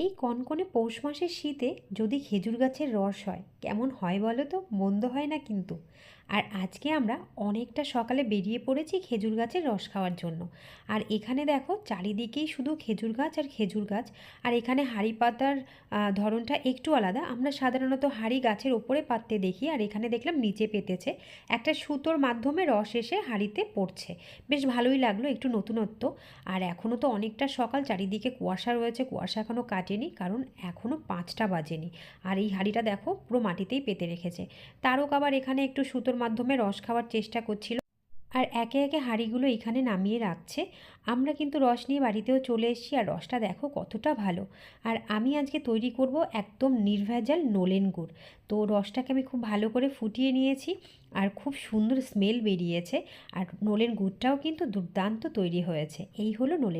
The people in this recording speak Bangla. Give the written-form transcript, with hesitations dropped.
এই কনকনে পৌষ মাসের শীতে যদি খেজুর গাছের রস হয় কেমন হয় বলো তো? মন্দ হয় না কিন্তু। আর আজকে আমরা অনেকটা সকালে বেরিয়ে পড়েছি খেজুর গাছের রস খাওয়ার জন্য। আর এখানে দেখো চারিদিকেই শুধু খেজুর গাছ আর খেজুর গাছ। আর এখানে হাঁড়ি পাতার ধরনটা একটু আলাদা। আমরা সাধারণত হাঁড়ি গাছের ওপরে পাততে দেখি, আর এখানে দেখলাম নিচে পেতেছে। একটা সুতোর মাধ্যমে রস এসে হাঁড়িতে পড়ছে। বেশ ভালোই লাগলো, একটু নতুনত্ব। আর এখনও তো অনেকটা সকাল, চারিদিকে কুয়াশা রয়েছে, কুয়াশা এখনও কাটেনি, কারণ এখনও 5টা বাজেনি। আর এই হাঁড়িটা দেখো পুরো মাটিতেই পেতে রেখেছে। তারক আবার এখানে একটু সুতোর মাধ্যমে রস খাওয়ার চেষ্টা করছিল, আর একে একে হাঁড়িগুলো এখানে নামিয়ে রাখছে। আমরা কিন্তু রস নিয়ে বাড়িতেও চলে এসেছি, আর রসটা দেখো কতটা ভালো। আর আমি আজকে তৈরি করব একদম নির্ভেজাল নলেন গুড়। তো রসটাকে আমি খুব ভালো করে ফুটিয়ে নিয়েছি, আর খুব সুন্দর স্মেল বেরিয়েছে। আর নলেন গুড়টাও কিন্তু দুর্দান্ত তৈরি হয়েছে। এই হলো নলেন।